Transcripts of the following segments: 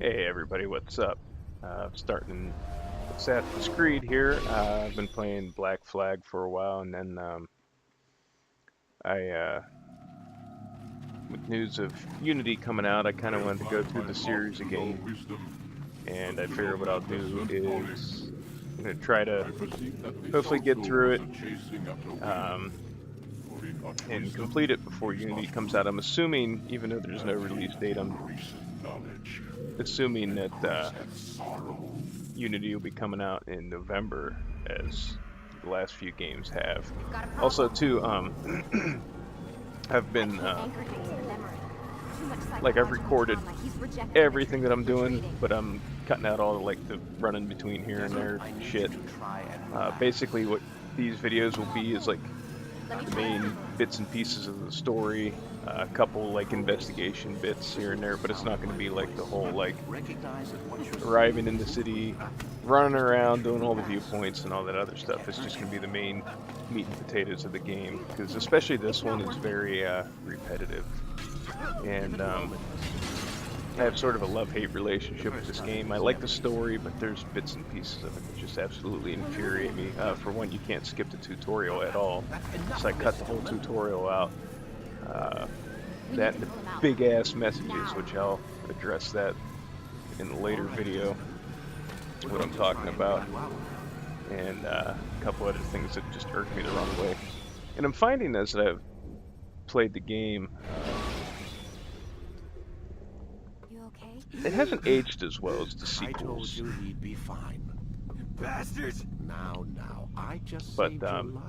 Hey everybody, what's up? Starting Assassin's Creed here. I've been playing Black Flag for a while, and then with news of Unity coming out, I kind of wanted to go through the series again, and I figure what I'll do is I'm gonna try to hopefully get through it um, and complete it before Unity comes out. I'm assuming, even though there's no release date, I'm assuming that Unity will be coming out in November, as the last few games have. Also, too, I've been like I've recorded everything that I'm doing, but I'm cutting out all the running between here and there shit. Basically, what these videos will be is like the main bits and pieces of the story, a couple like investigation bits here and there, but it's not going to be like the whole like arriving in the city, running around, doing all the viewpoints and all that other stuff. It's just going to be the main meat and potatoes of the game, because especially this one is very repetitive, and I have sort of a love-hate relationship with this game. I like the story, but there's bits and pieces of it that just absolutely infuriate me. For one, you can't skip the tutorial at all, so I cut the whole tutorial out. That and the big-ass messages, which I'll address that in a later video, what I'm talking about, and a couple other things that just irk me the wrong way. And I'm finding as I've played the game, it hasn't aged as well as the sequels. I told you he'd be fine. Bastards! Now, I just But saved your life.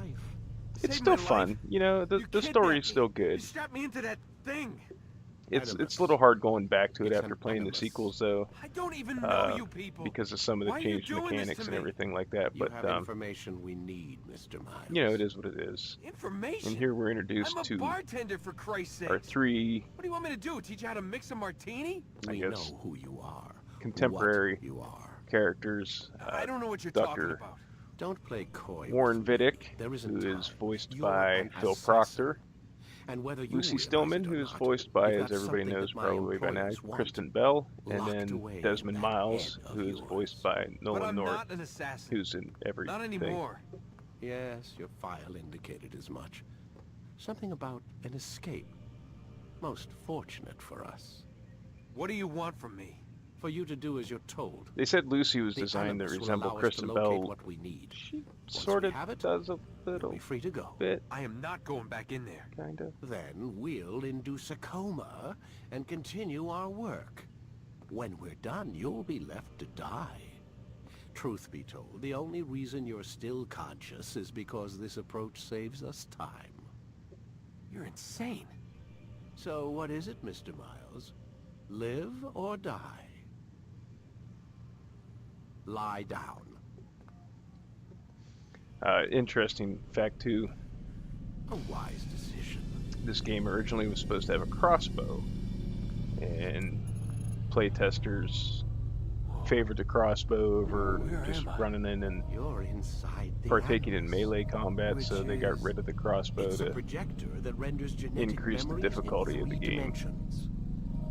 it's Saved still my fun. life? You know, the story's still You good. strapped me into that thing. It's a little hard going back to it It's after an playing the animus. sequels, though, I don't even know you people. because of some of the Why are you changed doing this mechanics to and me? everything like that. You But have information we need, Mr. Miles. you know, it is what it is. Information? And here we're introduced I'm a to bartender, for Christ's sake. our three What do you want me to do? Teach you how to mix a martini? I We guess know who you are. contemporary What you are. characters. I don't know what you're Dr. talking about. Don't play coy. Warren with me. Vidic, There isn't who is time. voiced You're by an Phil assassin. Proctor. And whether you Lucy realize Stillman, it or who is not, voiced by, you've as got everybody something knows that my probably by now, employers want, Kristen Bell, and locked then away in Desmond that Miles, head of who is yours. voiced by But Nolan I'm North, not an assassin. who's in everything. Not anymore. Yes, your file indicated as much. Something about an escape. Most fortunate for us. What do you want from me? For you to do as you're told. They said Lucy was The designed to animus will resemble allow us Kristen to locate Bell. what we need. She Once sort we of have it, does a You'll little be free to go. bit, I am not going back in there. kind of. Then we'll induce a coma and continue our work. When we're done, you'll be left to die. Truth be told, the only reason you're still conscious is because this approach saves us time. You're insane. So what is it, Mr. Miles? Live or die? Lie down. Interesting fact, too, A wise decision. this game originally was supposed to have a crossbow, and playtesters favored the crossbow over Where just am I? running in and You're inside the partaking in animus. melee combat, Which so they got is- rid of the crossbow It's a to projector that renders genetic increase the memories difficulty in of the 3 game. dimensions.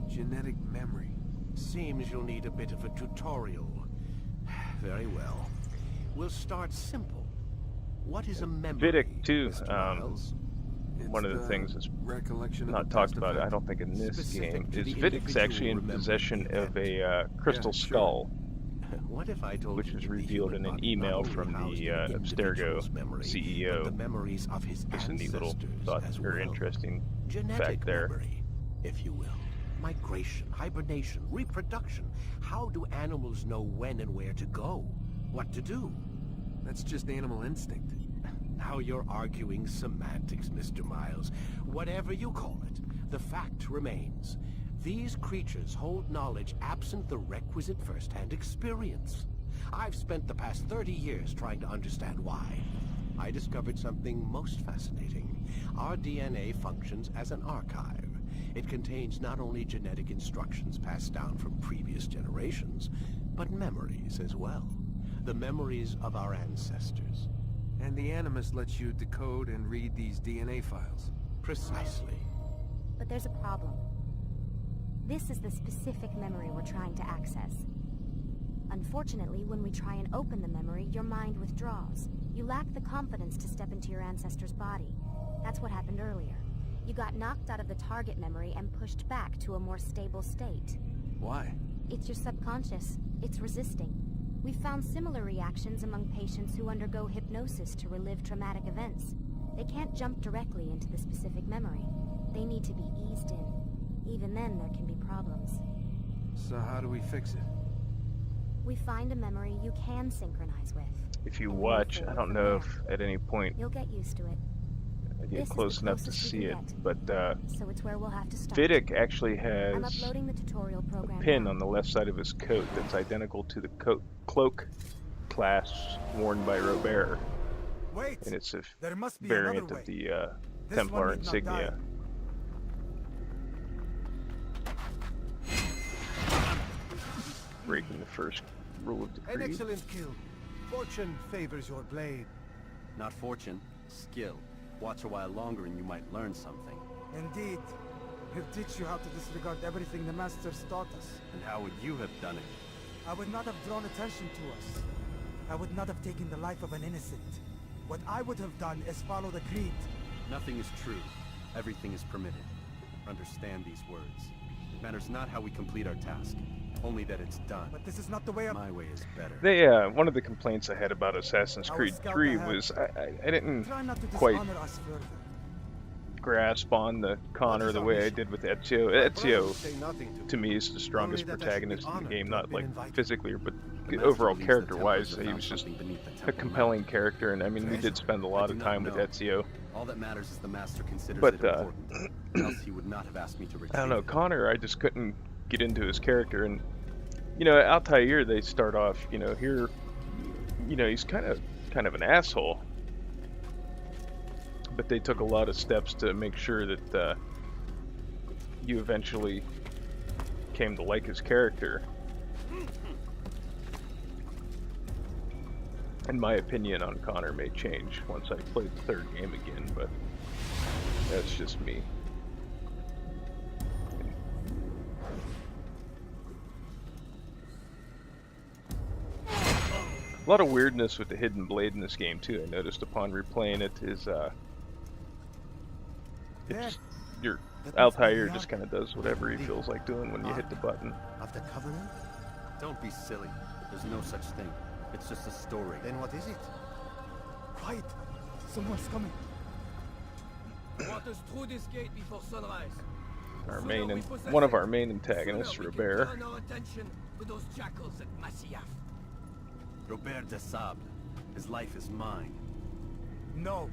Genetic memory. Seems you'll need a bit of a tutorial. Very well. We'll start simple. What is a memory, Vidic, too, Mr. Miles? one of the things that's recollection of not the talked past about, event. I don't think, in this Specific game, to is the Vidic's individual actually in remembering possession the of a crystal Yeah, sure. skull, What if I told which you is that the revealed human in an body email not only from housed the an individual's Abstergo memory, CEO. but the memories of his Just a neat little ancestors thought, as very well. interesting Genetic fact there. memory, if you will. Migration, hibernation, reproduction. How do animals know when and where to go? What to do? That's just animal instinct. Now you're arguing semantics, Mr. Miles. Whatever you call it, the fact remains. These creatures hold knowledge absent the requisite first-hand experience. I've spent the past 30 years trying to understand why. I discovered something most fascinating. Our DNA functions as an archive. It contains not only genetic instructions passed down from previous generations, but memories as well. The memories of our ancestors. And the Animus lets you decode and read these DNA files. Precisely. But there's a problem. This is the specific memory we're trying to access. Unfortunately, when we try and open the memory, your mind withdraws. You lack the confidence to step into your ancestor's body. That's what happened earlier. You got knocked out of the target memory and pushed back to a more stable state. Why? It's your subconscious. It's resisting. We've found similar reactions among patients who undergo hypnosis to relive traumatic events. They can't jump directly into the specific memory. They need to be eased in. Even then, there can be problems. So how do we fix it? We find a memory you can synchronize with. If you watch, I don't know if at any point You'll get used to it. I get This is close the enough to closest we see can it, get. but So it's where we'll have to start. Vidic actually I'm has uploading the tutorial a program pin now. on the left side of his coat that's identical to the cloak class worn by Robert, Wait, and it's a there must be variant another of way. the This Templar one need not insignia. die. Breaking the first rule of the An creed. excellent kill. Fortune favors your blade. Not fortune, skill. Watch a while longer and you might learn something. Indeed. He'll teach you how to disregard everything the Masters taught us. And how would you have done it? I would not have drawn attention to us. I would not have taken the life of an innocent. What I would have done is follow the creed. Nothing is true. Everything is permitted. Understand these words. It matters not how we complete our task, only that it's done. But this is not the way of... My way is better. They, one of the complaints I had about Assassin's I will Creed scout 3 ahead. was I didn't Try not to quite dishonor us further. grasp on the Connor is the our way I mission? did with Ezio. My brothers Ezio, say nothing to me, is the strongest Only that I should be protagonist in the honored game, to not have like been invited. physically, but The Master overall believes the character-wise, Templars have he found was just something beneath the a Temple compelling character, and I mean, we did spend a lot I of do time not with know. Ezio. All that matters is the Master considers But, it important. Else he would not have asked me to retrieve I don't know, it. Connor, I just couldn't get into his character, and you know, Altair, they start off, you know, here, you know, he's kind of an asshole, but they took a lot of steps to make sure that you eventually came to like his character. And my opinion on Connor may change once I play the third game again, but that's just me. A lot of weirdness with the hidden blade in this game too. I noticed upon replaying it is it's your Altair just kind of does whatever he feels like doing when you hit the button. Of the Covenant? Don't be silly. There's no such thing. It's just a story. Then what is it? Quiet! Someone's coming. Want us through this gate before sunrise. Our one of our main antagonists, Robert. Turn our attention to those jackals at Masyaf. Robert de Sable. His life is mine. No.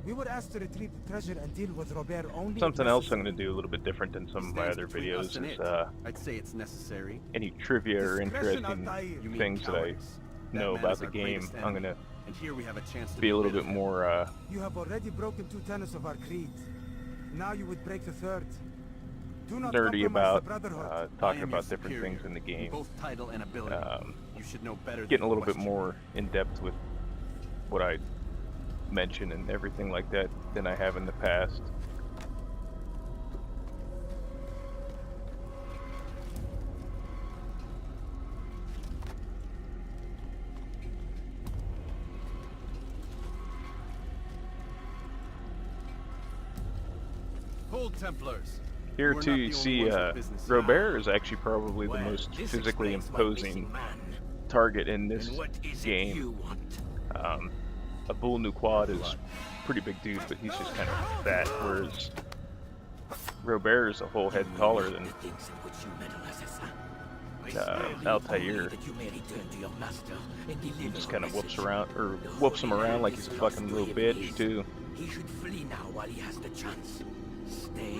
We were asked to retrieve the treasure and deal with Robert only... Something else I'm going to do a little bit different than some of my Stands other between us videos and is it. I'd say it's necessary. any trivia or Discretion, interesting Altair. You mean things that I cowardice. That know man about is the our game. greatest I'm going enemy. to And here we have a chance to be a little rid bit of him. more You have already broken 2 tenets of our creed. Now you would break the 3rd. Do not nerdy compromise about the Brotherhood. I talking am about your different superior things in the in game. both title and ability. You should know better Getting a than little bit question. more in depth with what I mention and everything like that than I have in the past. Hold Templars. Here We're too not you the only see ones with business here. Robert is actually probably the Well, most this physically explains why imposing missing man. target in this And what is it game. you want? Abul Nuquad is a pretty big dude, but he's just kind of fat, whereas Robert is a whole head taller than The things in which you meddle, assassin. Altair. That you may return to your master and He deliver just a kind of whoops message. around, or The whoops him Holy around Land like is he's a close fucking to little him. bitch too. He should flee now while he has the chance. Stay,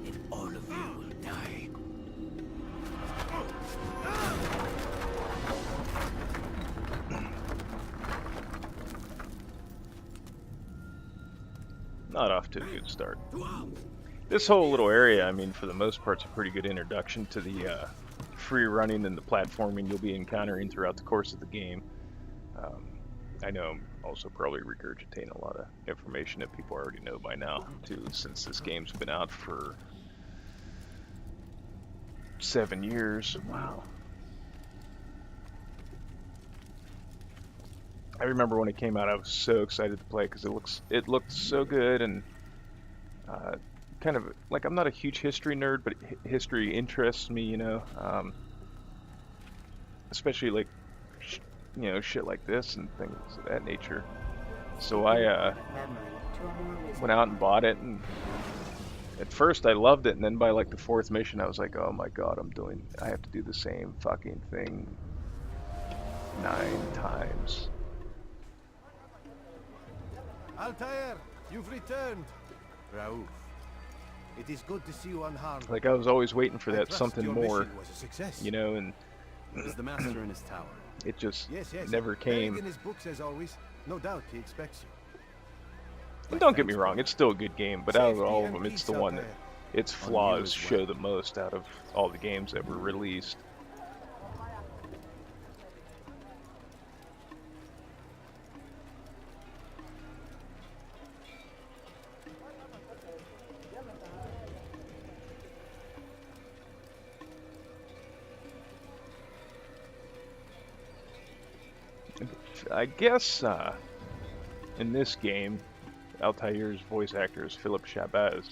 and all of you will die. Not off to a good start. To arms! This whole little area, I mean, for the most part, is a pretty good introduction to the free running and the platforming you'll be encountering throughout the course of the game. I know I'm also probably regurgitating a lot of information that people already know by now, too, since this game's been out for 7 years. Wow. I remember when it came out, I was so excited to play because it looked so good, and kind of like, I'm not a huge history nerd, but history interests me, you know, especially like you know, shit like this and things of that nature. So I went out and bought it, and at first I loved it, and then by like the 4th mission I was like, oh my god, I have to do the same fucking thing 9 times. Altair, you've returned. Raouf, it is good to see you unharmed. Like, I was always waiting for that something your more, mission was a success. you know, and Is the master in his tower? it just Yes, never Buried came. in his books as always. No doubt he expects you. And don't get me wrong, it's still a good game, but out of Safety all of and them, it's peace, the one that Altair. its On you flaws as show well. the most out of all the games that were released. I guess in this game, Altair's voice actor is Philip Shabazz,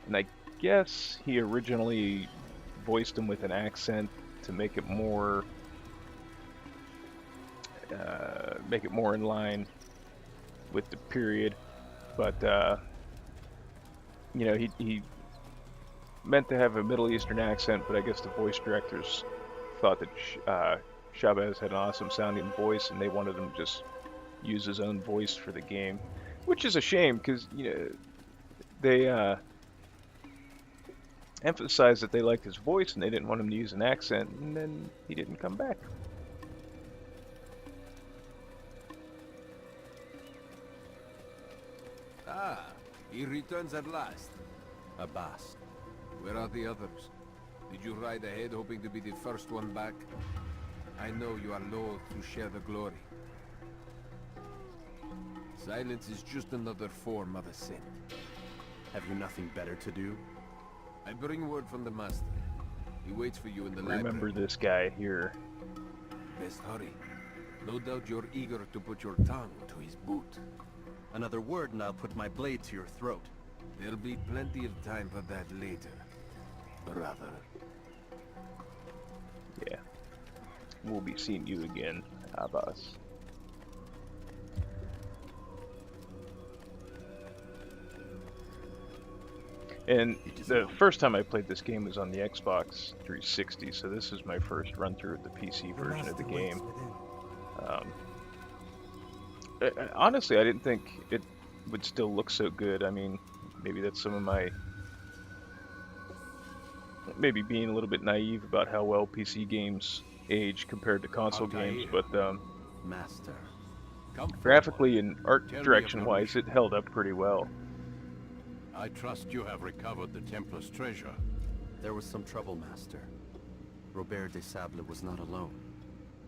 and I guess he originally voiced him with an accent to make it more in line with the period. But you know, he meant to have a Middle Eastern accent, but I guess the voice directors thought that Shabazz had an awesome sounding voice, and they wanted him to just use his own voice for the game, which is a shame because, you know, they emphasized that they liked his voice and they didn't want him to use an accent, and then he didn't come back. Ah, he returns at last. Abbas. Where are the others? Did you ride ahead hoping to be the first one back? I know you are loath to share the glory. Silence is just another form of a sin. Have you nothing better to do? I bring word from the master. He waits for you in the Remember library. this guy here. Best hurry. No doubt you're eager to put your tongue to his boot. Another word and I'll put my blade to your throat. There'll be plenty of time for that later, brother. Yeah. We'll be seeing you again, Abbas. And the first time I played this game was on the Xbox 360, so this is my first run through of the PC version of the game. Honestly, I didn't think it would still look so good. I mean, maybe that's some of my... maybe being a little bit naive about how well PC games age compared to console games, but Master. graphically and art Tell me direction-wise, it held up pretty well. I trust you have recovered the Templar's treasure. There was some trouble, Master. Robert de Sable was not alone.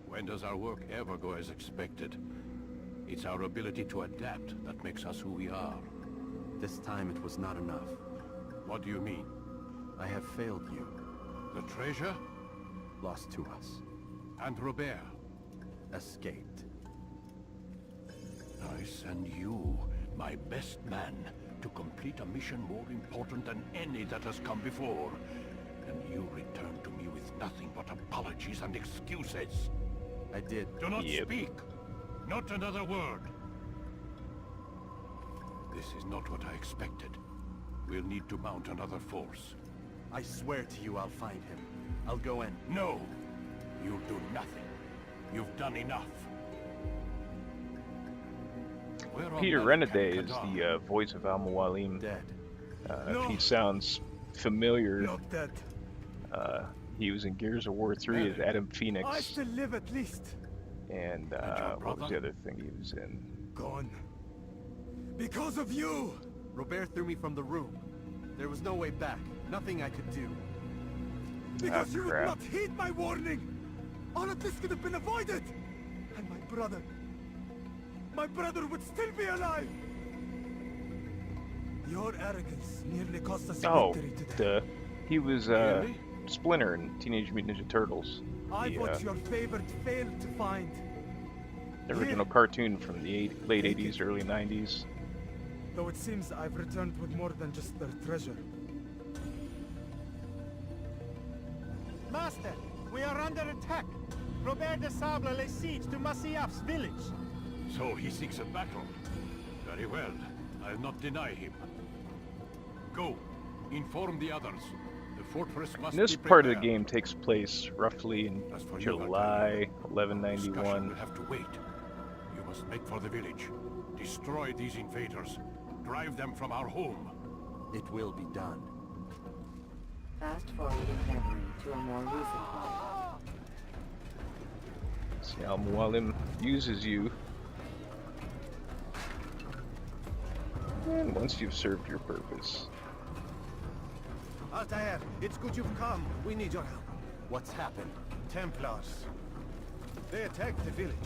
When does our work ever go as expected? It's our ability to adapt that makes us who we are. This time it was not enough. What do you mean? I have failed you. The treasure? Lost to us. And Robert? Escaped. I send you, my best man, to complete a mission more important than any that has come before. And you return to me with nothing but apologies and excuses. I did. Do not Yep. speak. Not another word. This is not what I expected. We'll need to mount another force. I swear to you I'll find him. I'll go in. No! You'll do nothing. You've done enough. Where on Peter Malak Renade is Kadar? the voice of Al-Mualim. Dead. If he sounds familiar, Not dead. he was in Gears of War 3 as Adam I Phoenix, still live at least. and what was the other thing he was in? Gone. Because of you! Robert threw me from the room. There was no way back. Nothing I could do. Because you would crap. not heed my warning! All of this could have been avoided! And my brother would still be alive! Your arrogance nearly cost us Oh, victory today. he was Really? Splinter in Teenage Mutant Ninja Turtles. I what your favorite failed to find. The original cartoon from the late 80s, early 90s. Though it seems I've returned with more than just their treasure. Master, we are under attack. Robert de Sable lays siege to Masyaf's village. So he seeks a battle. Very well. I'll not deny him. Go. Inform the others. The fortress must This be part of the prepared. game takes place roughly in As for you, July Discussion 1191. will have to wait. You must make for the village. Destroy these invaders. Drive them from our home. It will be done. Fast forwarding memory to a more recent one. See how Mualim uses you. And once you've served your purpose. Altair, it's good you've come. We need your help. What's happened? Templars. They attacked the village.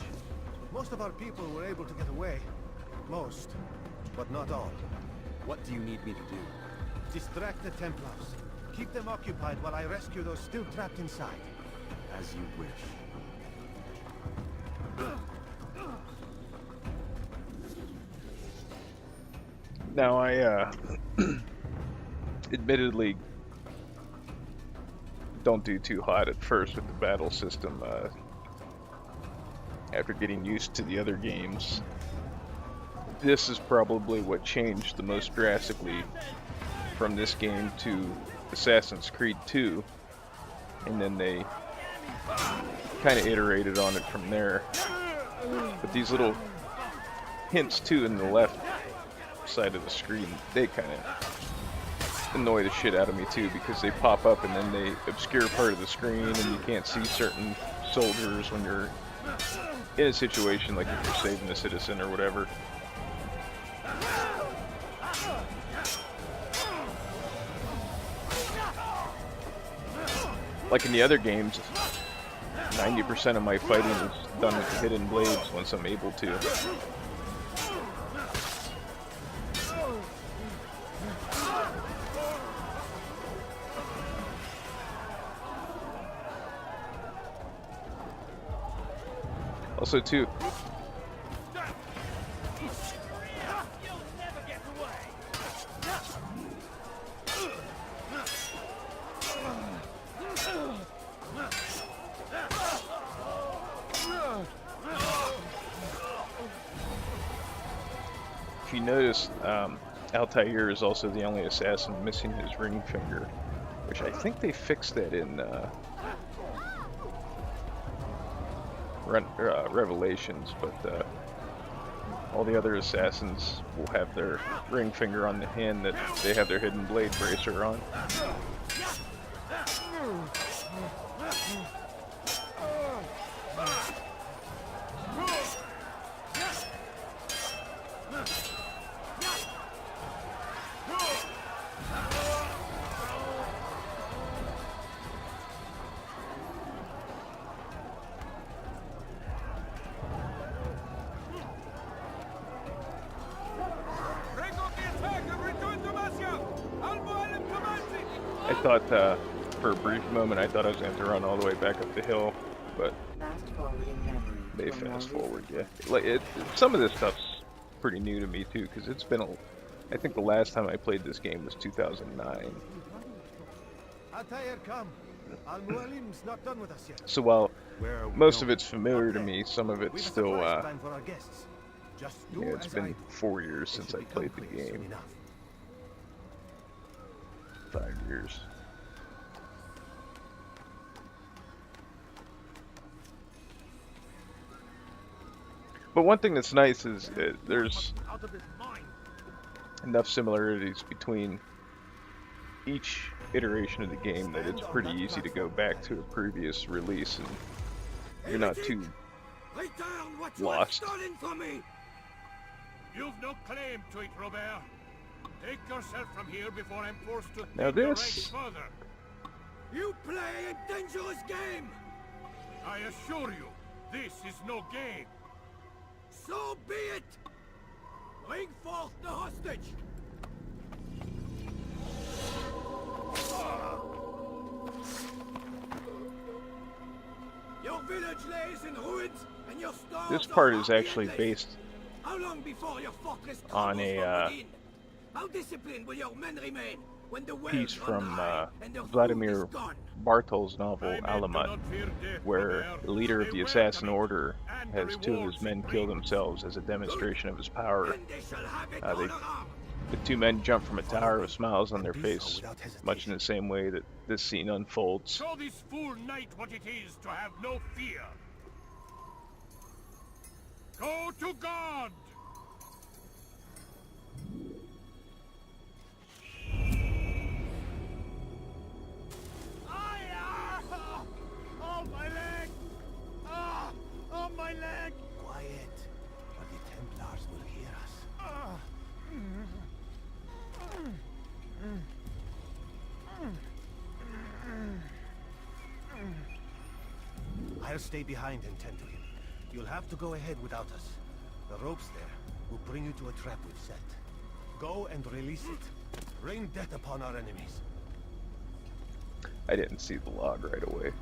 Most of our people were able to get away. Most, but not all. What do you need me to do? Distract the Templars. Keep them occupied while I rescue those still trapped inside. As you wish. Now I admittedly don't do too hot at first with the battle system after getting used to the other games. This is probably what changed the most drastically from this game to Assassin's Creed 2, and then they kind of iterated on it from there. But these little hints too in the left side of the screen, they kind of annoy the shit out of me too, because they pop up and then they obscure part of the screen and you can't see certain soldiers when you're in a situation like if you're saving a citizen or whatever. Like in the other games, 90% of my fighting is done with the hidden blades once I'm able to. Also too, if you notice, Altair is also the only assassin missing his ring finger, which I think they fixed that in Revelations, but all the other assassins will have their ring finger on the hand that they have their hidden blade bracer on. I thought, for a brief moment, I thought I was going to have to run all the way back up the hill, but they fast forward, yeah. Like some of this stuff's pretty new to me too, because it's been I think the last time I played this game was 2009. Altair, come. Al-Mualim's not done with us yet. So while most of it's familiar to me, some of it's still, yeah, it's been 4 years since I played the game. 5 years. But one thing that's nice is there's enough similarities between each iteration of the game that it's pretty easy to go back to a previous release and you're not too lost. You've no claim to it, Robert. Take yourself from here before I'm forced to Now take your this- right further. You play a dangerous game! I assure you, this is no game. So be it! Bring forth the hostage! village lays in ruins, and your stores This are part is hardly actually endless. based How long before your fortress on crumbles a from within? How disciplined will your men remain when the wells piece run from dry and their food is Vladimir gone? Bartol's novel Alamut, where the leader of the assassin order has two of his men kill themselves as a demonstration of his power. And they shall have it all around. The two men jump from a tower with smiles on their face, much in the same way that this scene unfolds. Show this fool knight what it is to have no fear. Go to God! Oh, my leg! Oh, my leg! Quiet, or the Templars will hear us. I'll stay behind and tend to him. You'll have to go ahead without us. The ropes there will bring you to a trap we've set. Go and release it. Rain death upon our enemies. I didn't see the log right away.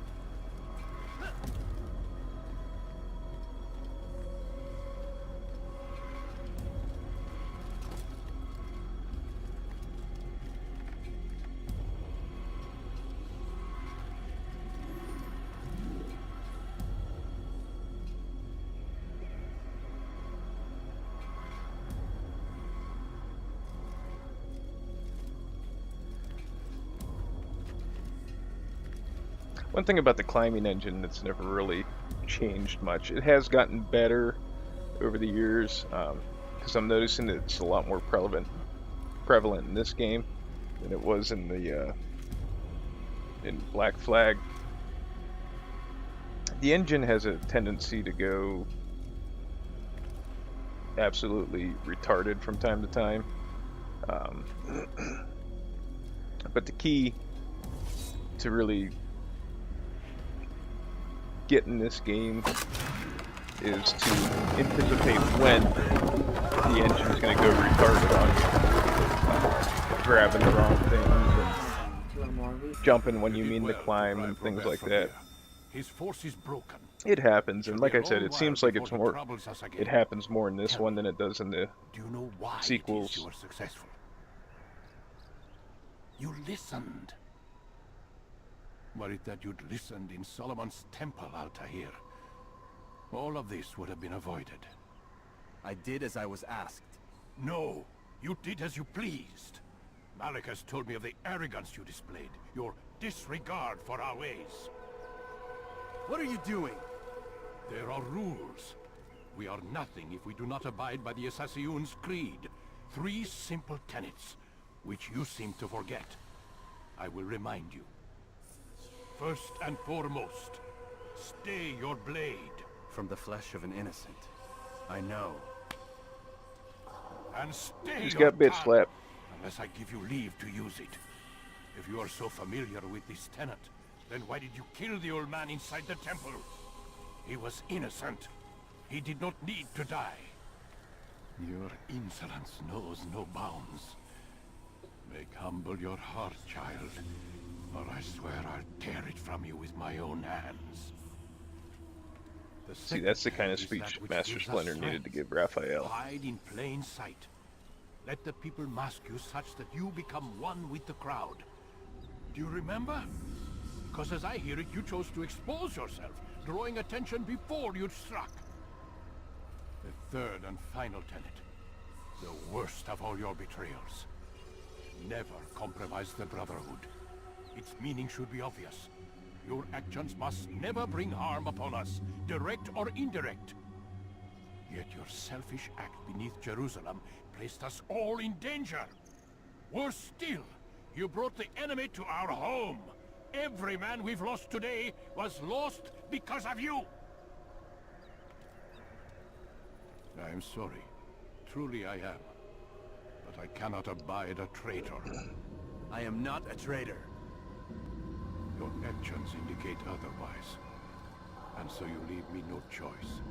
One thing about the climbing engine that's never really changed much. It has gotten better over the years, because I'm noticing that it's a lot more prevalent in this game than it was in the in Black Flag. The engine has a tendency to go absolutely retarded from time to time, but the key to really get in this game is to anticipate when the engine is going to go retarded on you, grabbing the wrong things and jumping when you mean to climb and things like that. His force is broken. It happens, and like I said, it seems like it's more. It happens more in this one than it does in the sequels. You were successful? You listened. Were it that you'd listened in Solomon's temple, Altair, all of this would have been avoided. I did as I was asked. No, you did as you pleased. Malik has told me of the arrogance you displayed, your disregard for our ways. What are you doing? There are rules. We are nothing if we do not abide by the Assassin's creed. 3 simple tenets, which you seem to forget. I will remind you. First and foremost, stay your blade. From the flesh of an innocent. I know. And stay He's your got bit tongue, slapped. unless I give you leave to use it. If you are so familiar with this tenet, then why did you kill the old man inside the temple? He was innocent. He did not need to die. Your insolence knows no bounds. Make humble your heart, child, or I swear I'll tear it from you with my own hands. See, that's the kind of speech Master Splinter needed to give Raphael. Hide in plain sight. Let the people mask you such that you become one with the crowd. Do you remember? Because as I hear it, you chose to expose yourself, drawing attention before you'd struck. The third and final tenet. The worst of all your betrayals. Never compromise the Brotherhood. Its meaning should be obvious. Your actions must never bring harm upon us, direct or indirect. Yet your selfish act beneath Jerusalem placed us all in danger. Worse still, you brought the enemy to our home. Every man we've lost today was lost because of you. I'm sorry. Truly I am. But I cannot abide a traitor. I am not a traitor. Your actions indicate otherwise. And so you leave me no choice.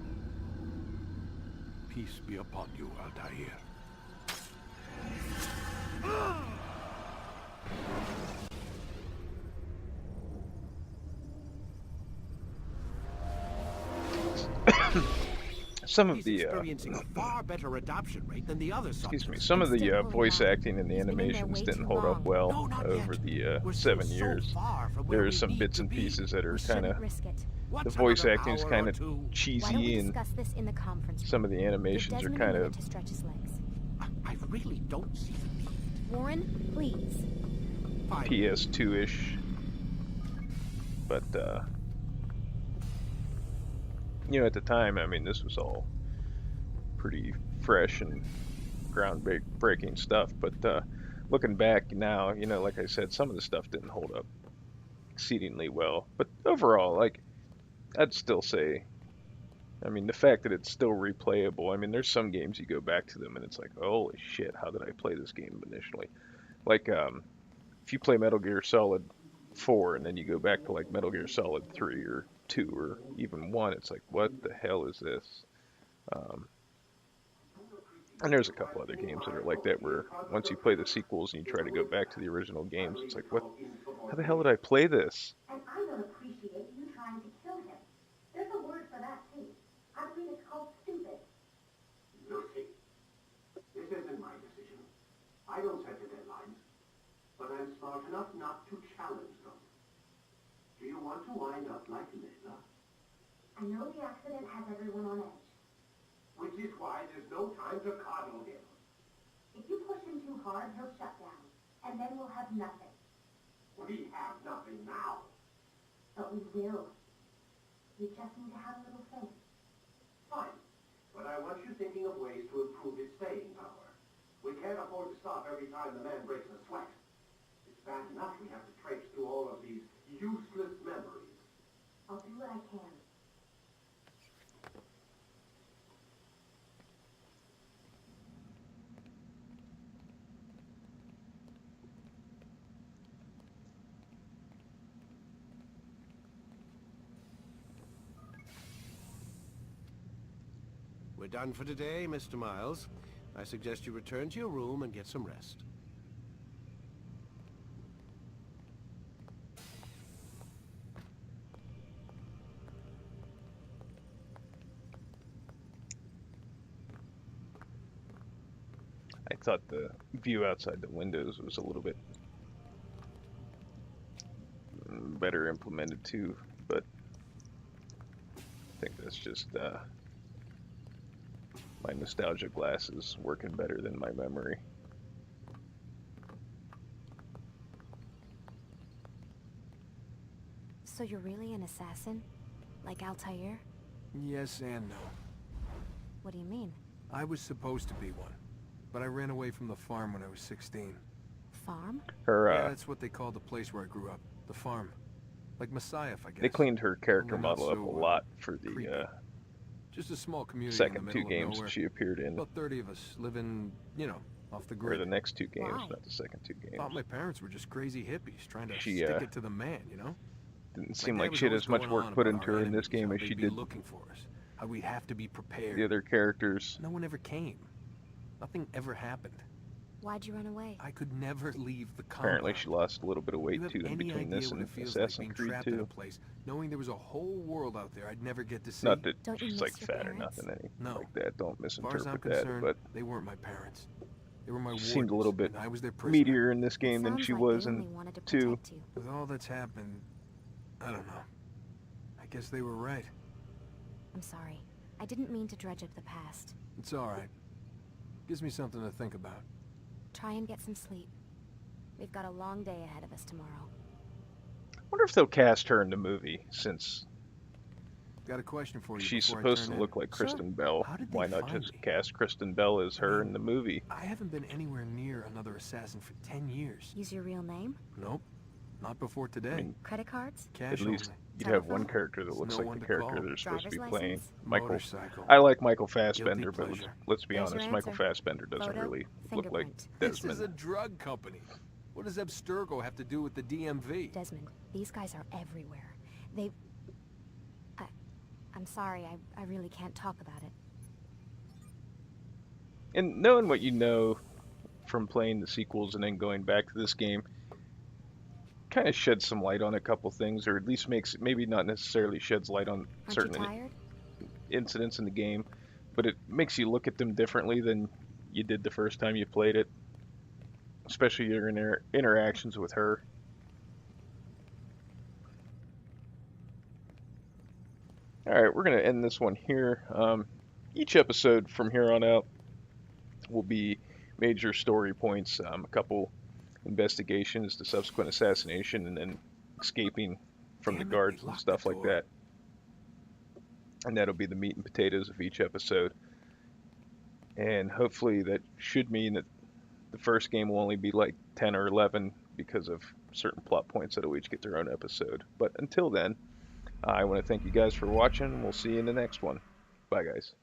Peace be upon you, Altair. some of He's the experiencing a far better adoption rate than the other excuse me, subjects. some of the still voice pulling back. acting and the He's been in there animations way didn't too hold up long. well No, not over yet. the We're still 7 so years. far from There where are we some need bits to and be. pieces that are We kind shouldn't of, risk it. What's the voice another acting is hour kind or of two? Why don't we cheesy, and discuss this in the conference room? some of the Give animations are Desmond a kind minute of to stretch his legs. I really don't see the need. Warren, please. Fine. PS2-ish. But, you know, at the time, I mean, this was all pretty fresh and groundbreaking stuff. But looking back now, you know, like I said, some of the stuff didn't hold up exceedingly well. But overall, like, I'd still say, I mean, the fact that it's still replayable, I mean, there's some games you go back to them and it's like, holy shit, how did I play this game initially? Like, if you play Metal Gear Solid 4 and then you go back to like Metal Gear Solid 3 or 2 or even 1, it's like, what the hell is this? And there's a couple other games that are like that where once you play the sequels and you try to go back to the original games, it's like, what? How the hell did I play this? And I don't appreciate you trying to kill him. There's a word for that, too. I believe it's called stupid. Lucy, this isn't my decision. I don't set the deadlines, but I'm smart enough not to challenge them. Do you want to wind up like Layla? I know the accident has everyone on edge. Which is why there's no time to coddle him. If you push him too hard, he'll shut down. And then we'll have nothing. We have nothing now. But we will. You just need to have a little faith. Fine, but I want you thinking of ways to improve his staying power. We can't afford to stop every time the man breaks a sweat. It's bad enough we have to traipse through all of these useless memories. I'll do what I can. We're done for today, Mr. Miles. I suggest you return to your room and get some rest. I thought the view outside the windows was a little bit better implemented too, but I think that's just my nostalgia glasses working better than my memory. So you're really an assassin? Like Altair? Yes and no. What do you mean? I was supposed to be one, but I ran away from the farm when I was 16. Farm? Her, Yeah, that's what they called the place where I grew up. The farm. Like Masyaf, I guess. they cleaned her character Only not model up so, a lot for the creepy. Just a small community second in the two middle of games nowhere. that she appeared in, About 30 of us living, you know, off the or grid. the next two games, Why? not the second two games. Thought my parents were just crazy hippies trying to She, stick it to the man, you know? Didn't My seem dad like was she had always as much going work on put about into our her in this enemies, game how as they'd she be did looking for us. How we'd have to be prepared. the other characters. No one ever came. Nothing ever happened. Why'd you run away? I could never leave the compound. Apparently she lost a little bit of Do weight you have too in any between idea this what and it feels like Assassin's being Creed trapped in a 2. place, knowing there was a whole world out there I'd never get to see? Not that Don't you she's miss like your fat or parents? nothing, anything No. like that. Don't As far as I'm misinterpret that. concerned, But they weren't my parents. They were my she seemed a little bit wardens, and I was their prisoner. meatier in this game than Sounds she like was they only in wanted to 2. protect you. With all that's happened, I don't know. I guess they were right. I'm sorry. I didn't mean to dredge up the past. It's all right. Gives me something to think about. Try and get some sleep. We've got a long day ahead of us tomorrow. Wonder if they'll cast her in the movie, since Got a question for you. she's before I supposed turn to in. look like Sure. Kristen Bell. How did they Why not find just me? cast Kristen Bell as her mean, in the movie? I haven't been anywhere near another assassin for 10 years. Use your real name? Nope. Not before today. I mean, Credit cards? Cash at least only. you'd have one Telephone? character that There's looks no like one the to character call. they're supposed to be Driver's playing. license? Michael. Motorcycle. I like Michael Fassbender, but pleasure. let's be There's honest, your Michael answer. Fassbender doesn't Photo, really look like fingerprint. This is a Desmond. drug company. What does Abstergo have to do with the DMV? Desmond, these guys are everywhere. They... I'm sorry, I really can't talk about it. And knowing what you know from playing the sequels and then going back to this game, kind of sheds some light on a couple things, or at least makes, maybe not necessarily sheds light on Aren't certain... you tired? incidents in the game, but it makes you look at them differently than you did the first time you played it, especially your interactions with her. Alright, we're going to end this one here. Each episode from here on out will be major story points, a couple investigations, the subsequent assassination, and then escaping from the guards and stuff like that. And that'll be the meat and potatoes of each episode. And hopefully that should mean that the first game will only be like 10 or 11 because of certain plot points that'll each get their own episode. But until then, I want to thank you guys for watching. We'll see you in the next one. Bye, guys.